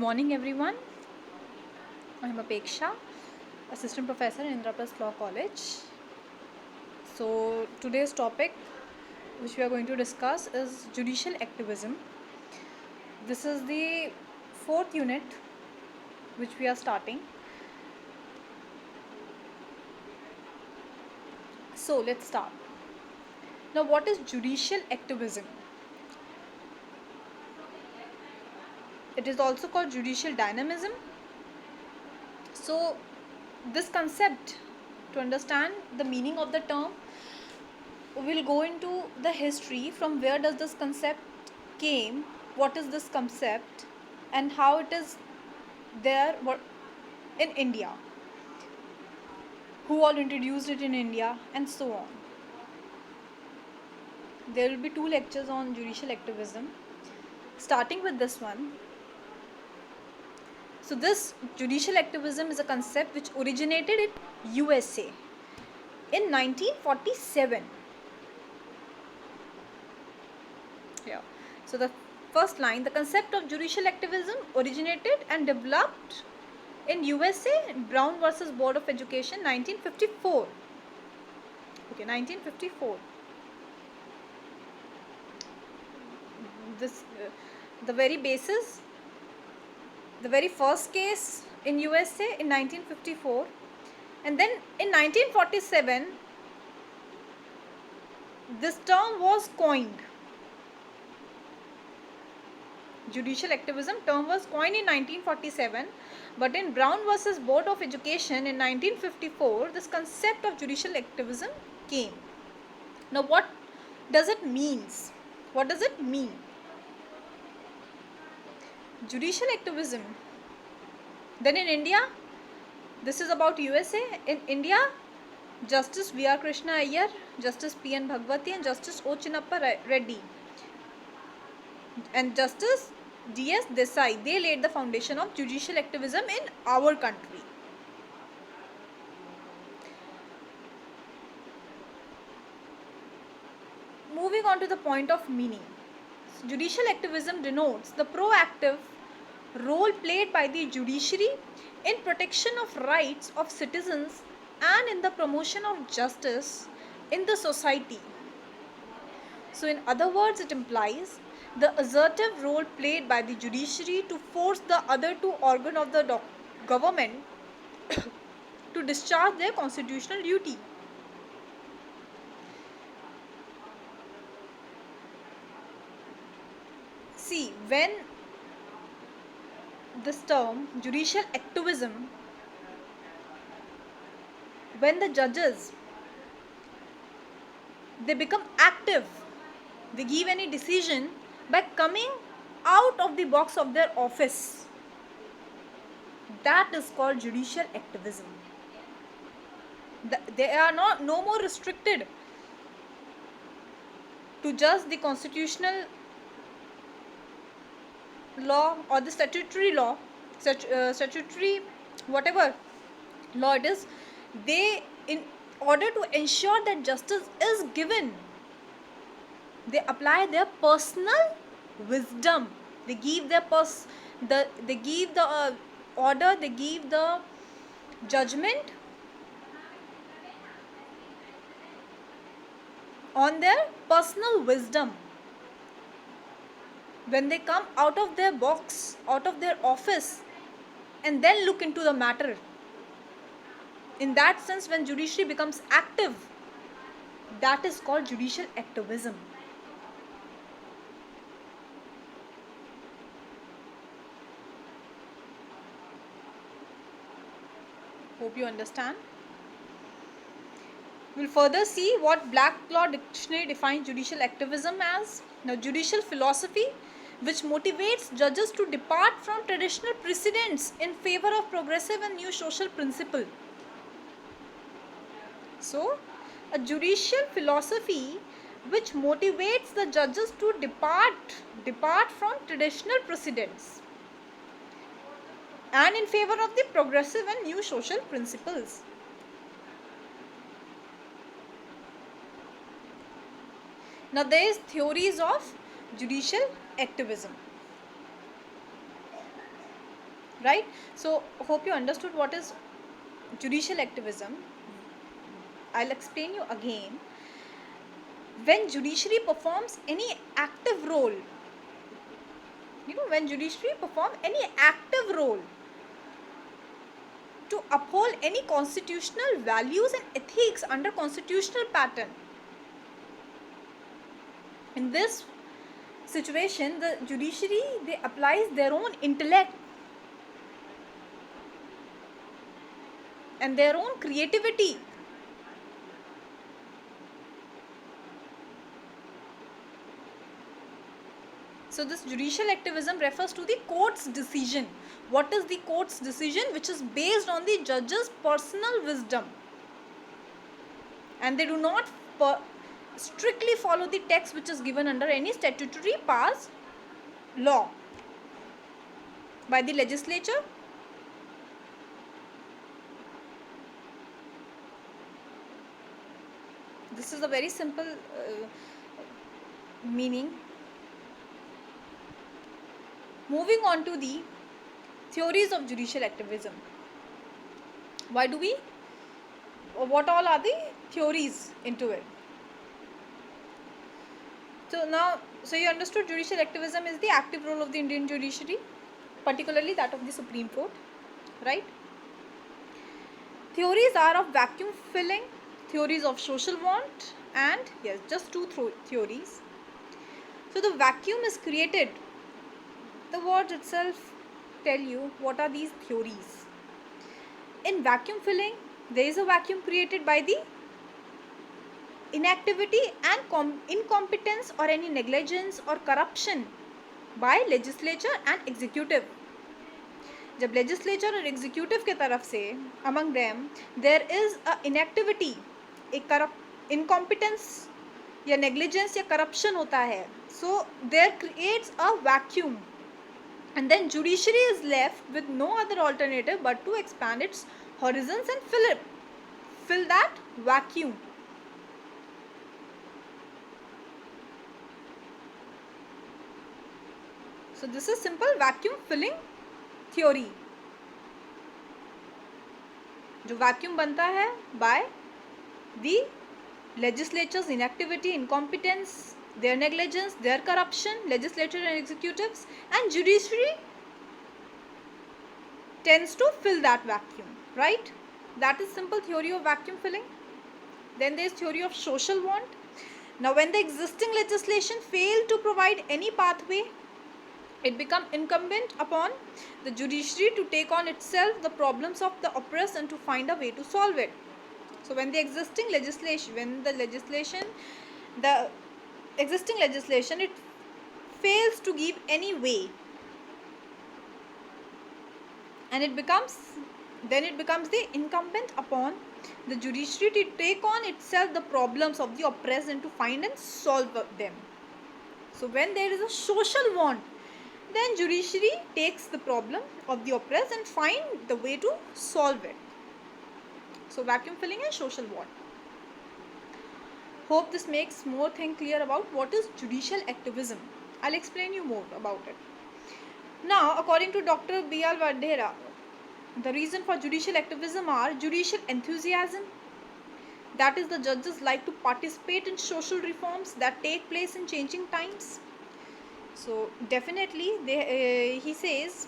morning, everyone. I am Apeksha, Assistant Professor in Indraprasth Law College. So, today's topic, which we are going to discuss, is judicial activism. This is the fourth unit which we are starting. So, let's start. Now, what is judicial activism? It is also called judicial dynamism. So, this concept, to understand the meaning of the term, we'll go into the history. From where does this concept came, what is this concept, and how it is there in India, who all introduced it in India, and so on. There will be 2 lectures on judicial activism, starting with this one. So this judicial activism is a concept which originated in USA in 1947. Yeah. So the first line, the concept of judicial activism originated and developed in USA, Brown versus Board of Education, 1954. Okay, 1954. This the very basis, the very first case in USA in 1954, and then in 1947 this term was coined. Judicial activism term was coined in 1947, but in Brown versus Board of Education in 1954 this concept of judicial activism came. Now what does it means? What does it mean? Judicial activism. Then in India, this is about USA. In India, Justice V.R. Krishna Iyer, Justice P.N. Bhagwati, and Justice O. Chinnappa Reddy and Justice D.S. Desai, they laid the foundation of judicial activism in our country. Moving on to the point of meaning. Judicial activism denotes the proactive role played by the judiciary in protection of rights of citizens and in the promotion of justice in the society. So in other words, it implies the assertive role played by the judiciary to force the other 2 organs of the government to discharge their constitutional duty. See, when this term judicial activism, when the judges, they become active, they give any decision by coming out of the box of their office, that is called judicial activism. They are no more restricted to just the constitutional law or the statutory law, statutory whatever law it is. They, in order to ensure that justice is given, they apply their personal wisdom. They give their they give the order, they give the judgment on their personal wisdom. When they come out of their box, out of their office, and then look into the matter. In that sense, when judiciary becomes active, that is called judicial activism. Hope you understand. We'll further see what Black Law Dictionary defines judicial activism as. Now, judicial philosophy which motivates judges to depart from traditional precedents in favor of progressive and new social principle. So, a judicial philosophy which motivates the judges to depart from traditional precedents and in favor of the progressive and new social principles. Now there is theories of judicial activism. right? So hope you understood what is judicial activism. I'll explain you again. When judiciary performs any active role, when judiciary perform any active role to uphold any constitutional values and ethics under constitutional pattern, in this situation the judiciary, they applies their own intellect and their own creativity. So this judicial activism refers to the court's decision. What is the court's decision? Which is based on the judge's personal wisdom, and they do not strictly follow the text which is given under any statutory passed law by the legislature. This is a very simple meaning. Moving on to the theories of judicial activism. What all are the theories into it? So you understood judicial activism is the active role of the Indian judiciary, particularly that of the Supreme Court, right? Theories are of vacuum filling, theories of social want, and yes, just two theories. So the vacuum is created. The words itself tell you what are these theories. In vacuum filling, there is a vacuum created by the inactivity and incompetence or any negligence or corruption by legislature and executive. जब legislature और executive के तरफ से among them there is a inactivity, एक incompetence या negligence या corruption होता है, so there creates a vacuum, and then judiciary is left with no other alternative but to expand its horizons and fill that vacuum. So this is simple vacuum filling theory. जो vacuum बनता है by the legislature's inactivity, incompetence, their negligence, their corruption, legislature and executives, and judiciary tends to fill that vacuum, right? That is simple theory of vacuum filling. Then there is theory of social want. Now when the existing legislation failed to provide any pathway, it becomes incumbent upon the judiciary to take on itself the problems of the oppressed and to find a way to solve it. So when the existing legislation, it fails to give any way, and it becomes the incumbent upon the judiciary to take on itself the problems of the oppressed and to find and solve them. So when there is a social want, then judiciary takes the problem of the oppressed and find the way to solve it. So vacuum filling and social want. Hope this makes more thing clear about what is judicial activism. I'll explain you more about it. Now, according to Dr. B.R. Vadhera, the reason for judicial activism are judicial enthusiasm, that is the judges like to participate in social reforms that take place in changing times. So definitely he says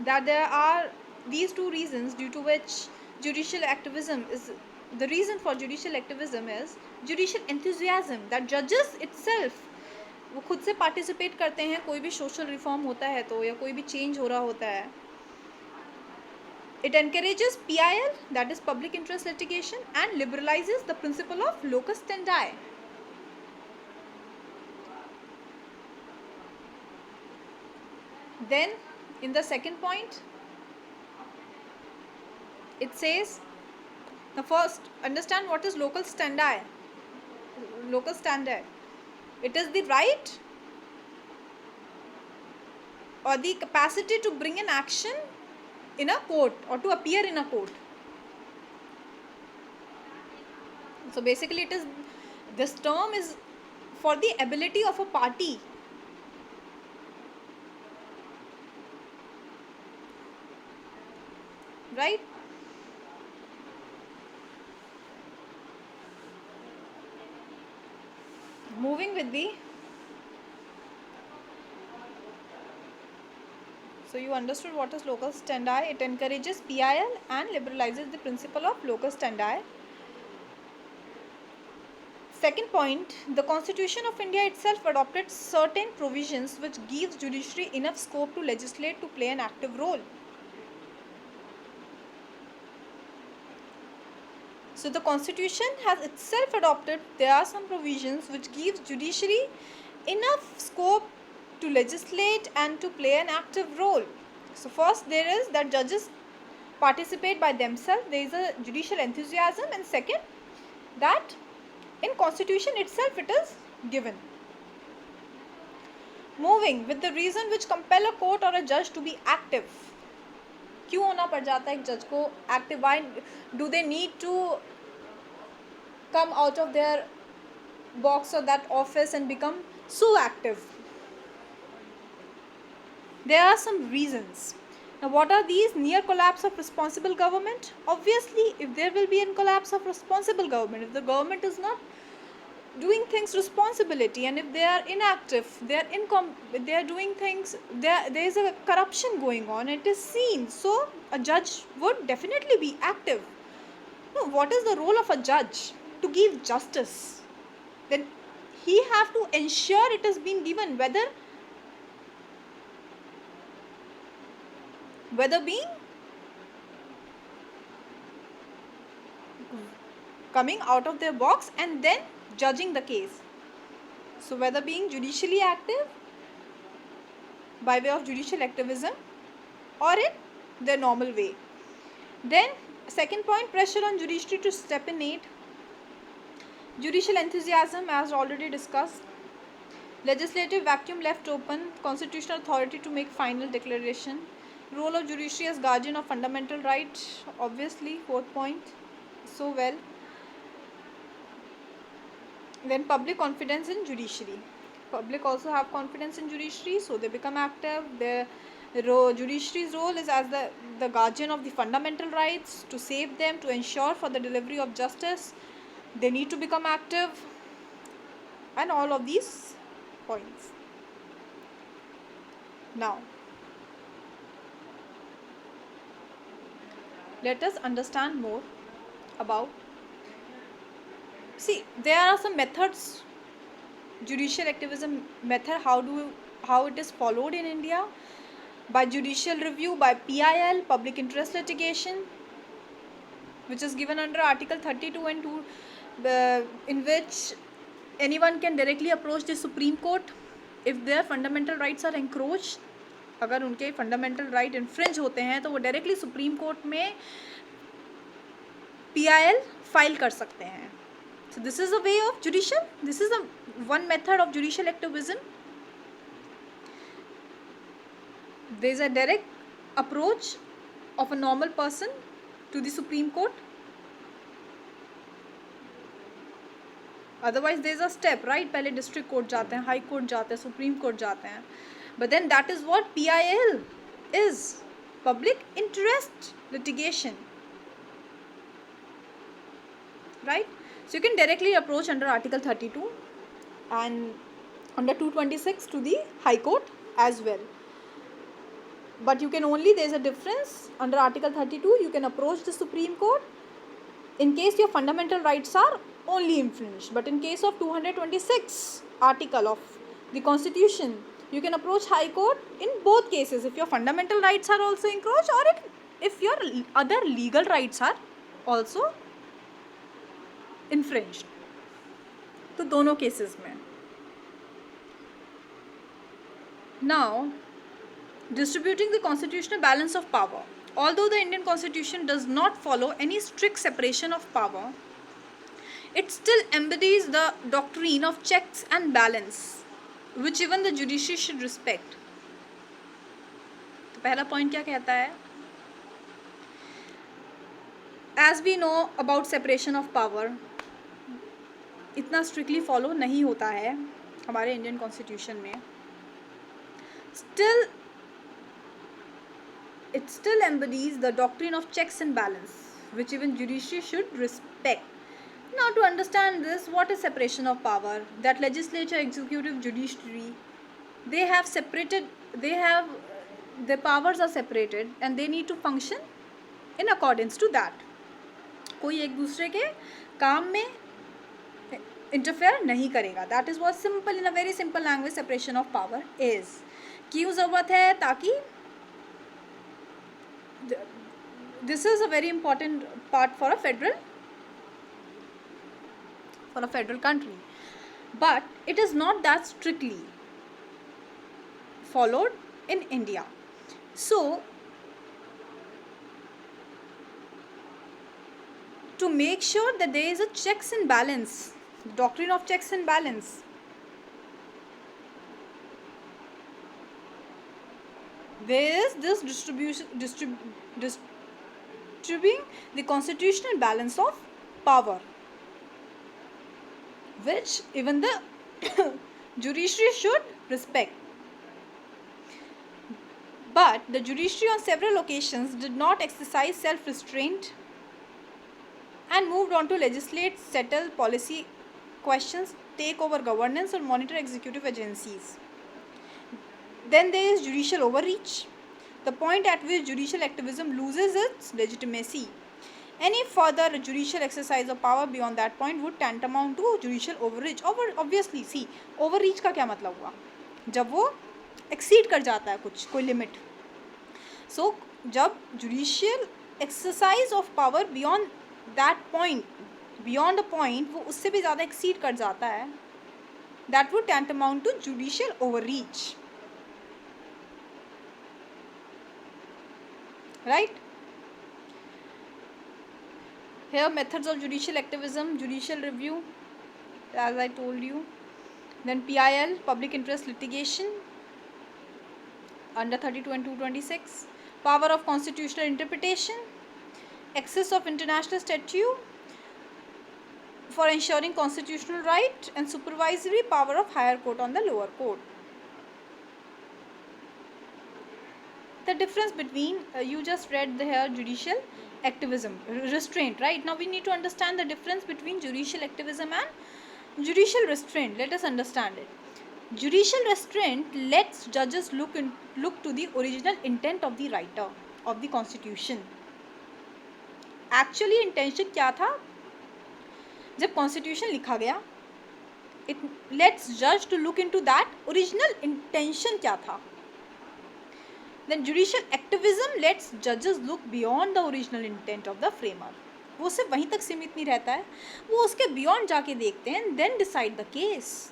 that there are these two reasons due to which judicial activism is the reason for judicial activism is judicial enthusiasm, that judges itself वो खुद से participate करते हैं, कोई भी social reform होता है तो या कोई भी चेंज हो रहा होता है. It encourages PIL, that is public interest litigation, and liberalizes the principle of locus standi. Then in the second point it says, the first, understand what is locus standi. Locus standi, it is the right or the capacity to bring an action in a court or to appear in a court. So basically this term is for the ability of a party right? Moving with the, so you understood what is locus standi. It encourages PIL and liberalizes the principle of locus standi. Second point, the Constitution of India itself adopted certain provisions which gives judiciary enough scope to legislate to play an active role. So the Constitution has itself adopted, there are some provisions which gives judiciary enough scope to legislate and to play an active role. So first there is that judges participate by themselves, there is a judicial enthusiasm, and second that in Constitution itself it is given. Moving with the reason which compel a court or a judge to be active. क्यों होना पड़ जाता है एक जज को active? Why do they need to come out of their box or that office and become so active? There are some reasons. Now what are these? Near collapse of responsible government. Obviously if there will be a collapse of responsible government, if the government is not doing things responsibility, and if they are inactive, they are doing things, there is a corruption going on, it is seen, so a judge would definitely be active. No, what is the role of a judge? To give justice. Then he have to ensure it has been given, whether being coming out of their box and then judging the case. So whether being judicially active by way of judicial activism or in their normal way. Then second point, pressure on judiciary to step in aid. Judicial enthusiasm, as already discussed. Legislative vacuum left open, constitutional authority to make final declaration. Role of judiciary as guardian of fundamental right, obviously, fourth point, so well. Then public confidence in judiciary. Public also have confidence in judiciary, so they become active. The judiciary's role is as the guardian of the fundamental rights, to save them, to ensure for the delivery of justice. They need to become active, and all of these points. Now let us understand more about, see, there are some methods, judicial activism method, how it is followed in India. By judicial review, by PIL, public interest litigation, which is given under Article 32 and 2, in which anyone can directly approach the Supreme Court if their fundamental rights are encroached. अगर उनके fundamental right infringe होते हैं तो वो directly supreme court में PIL file कर सकते हैं. So this is a way of judicial, this is a one method of judicial activism. There is a direct approach of a normal person to the Supreme Court. Otherwise there is a step, right? पहले district court जाते हैं, high court जाते हैं, Supreme Court जाते हैं. But then that is what PIL is, public interest litigation, right? So you can directly approach under Article 32 and under 226 to the High Court as well. But you can only, there is a difference, under Article 32 you can approach the Supreme Court in case your fundamental rights are only infringed. But in case of 226 article of the Constitution, you can approach High Court in both cases, if your fundamental rights are also encroached or if your other legal rights are also infringed. तो दोनों cases में. Now, distributing the constitutional balance of power. Although the Indian Constitution does not follow any strict separation of power, it still embodies the doctrine of checks and balance, which even the judiciary should respect. तो पहला point क्या कहता है? As we know about separation of power, इतना strictly follow नहीं होता है हमारे Indian Constitution में. Still, it still embodies the doctrine of checks and balance, which even judiciary should respect. Now, to understand this, what is separation of power? That legislature, executive, judiciary, they have separated, their powers are separated and they need to function in accordance to that. कोई एक दूसरे के काम में interfere नहीं करेगा. That is what simple, in a very simple language separation of power is. क्यों ज़रूरत है? ताकि this is a very important part for a federal country, but it is not that strictly followed in India. So to make sure that there is a checks and balance, the doctrine of checks and balance, there is this distributing the constitutional balance of power, which even the judiciary should respect. But the judiciary on several occasions did not exercise self-restraint and moved on to legislate, settle policy questions, take over governance, or monitor executive agencies. Then there is judicial overreach, the point at which judicial activism loses its legitimacy. Any further judicial exercise of power beyond that point would tantamount to judicial overreach. Obviously, see, overreach का क्या मतलब हुआ? जब वो exceed कर जाता है कुछ, कोई limit. So, जब judicial exercise of power beyond that point, beyond a point, वो उससे भी ज़्यादा exceed कर जाता है, that would tantamount to judicial overreach. Right? Here, methods of judicial activism, judicial review, as I told you. Then PIL, public interest litigation, under 32 and 226. Power of constitutional interpretation, access of international statute for ensuring constitutional right, and supervisory power of higher court on the lower court. The difference between, you just read here judicial activism, restraint, right? Now we need to understand the difference between judicial activism and judicial restraint. Let us understand it. Judicial restraint lets judges look to the original intent of the writer of the constitution. Actually intention क्या था जब constitution लिखा गया? It lets judge to look into that original intention क्या था. Then judicial activism lets judges look beyond the original intent of the framer. वो सिर्फ वहीं तक सीमित नहीं रहता है, वो उसके beyond जाके देखते हैं and then decide the case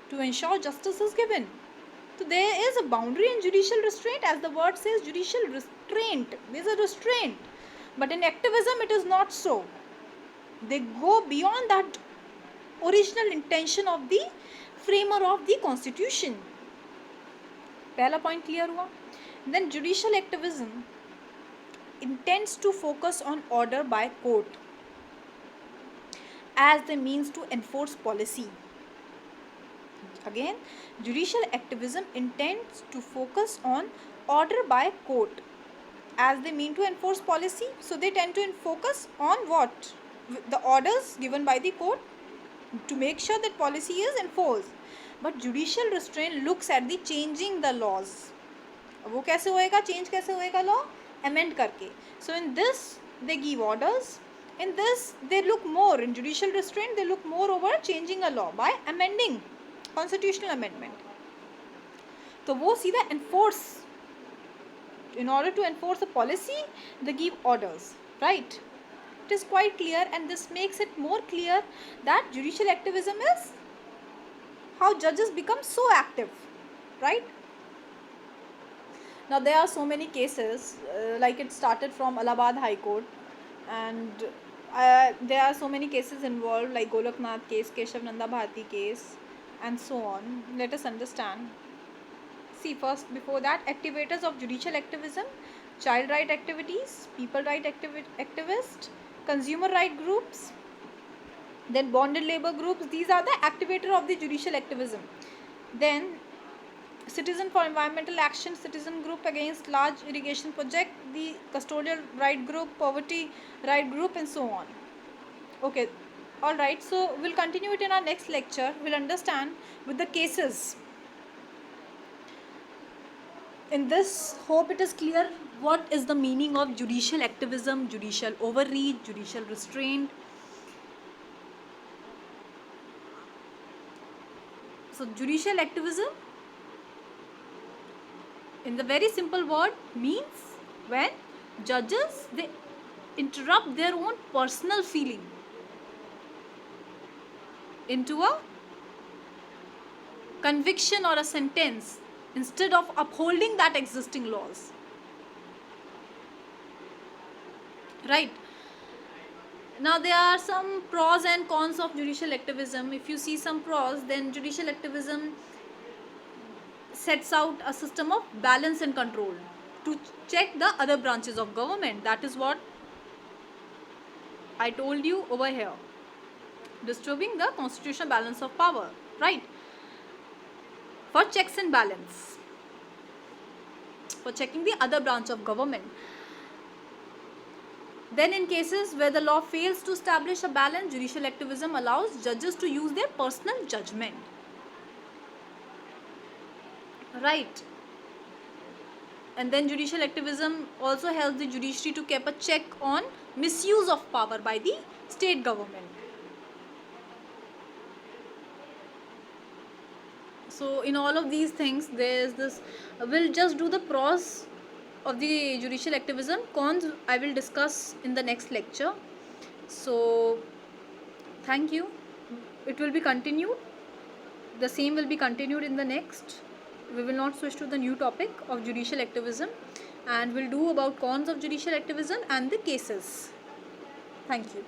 to ensure justice is given. So there is a boundary in judicial restraint, as the word says, judicial restraint. There is a restraint, but in activism it is not so. They go beyond that original intention of the framer of the constitution. पहला point clear हुआ. Then judicial activism intends to focus on order by court as the means to enforce policy. Again, judicial activism intends to focus on order by court as they mean to enforce policy. So they tend to focus on what? The orders given by the court to make sure that policy is enforced. But judicial restraint looks at the changing the laws. वो कैसे होएगा? Change कैसे होएगा law? Amend करके. So in this they give orders. In this they look more, in judicial restraint they look more over changing a law by amending, constitutional amendment. तो वो सीधा enforce, in order to enforce a policy they give orders, right? It is quite clear, and this makes it more clear that judicial activism is how judges become so active, right? Now there are so many cases, like it started from Allahabad High Court, and there are so many cases involved, like Golaknath case, Keshav Nanda Bharati case, and so on. Let us understand. See, first, before that, activators of judicial activism, child right activities, people right activists, consumer right groups, then bonded labor groups. These are the activator of the judicial activism. Then citizen for environmental action, citizen group against large irrigation project, the custodial right group, poverty right group, and so on. Okay, all right, so we'll continue it in our next lecture. We'll understand with the cases. In this, hope it is clear what is the meaning of judicial activism, judicial overreach, judicial restraint. So judicial activism, in the very simple word, means when judges, they interrupt their own personal feeling into a conviction or a sentence instead of upholding that existing laws. Right. Now there are some pros and cons of judicial activism. If you see some pros, then judicial activism sets out a system of balance and control to check the other branches of government. That is what I told you over here. Disturbing the constitutional balance of power, right? For checks and balance, for checking the other branch of government. Then in cases where the law fails to establish a balance, judicial activism allows judges to use their personal judgment. Right. And then judicial activism also helps the judiciary to keep a check on misuse of power by the state government. So in all of these things, there is this, we'll just do the pros of the judicial activism. Cons I will discuss in the next lecture. So thank you. It will be continued. The same will be continued in the next. We will not switch to the new topic of judicial activism, and we'll do about cons of judicial activism and the cases. Thank you.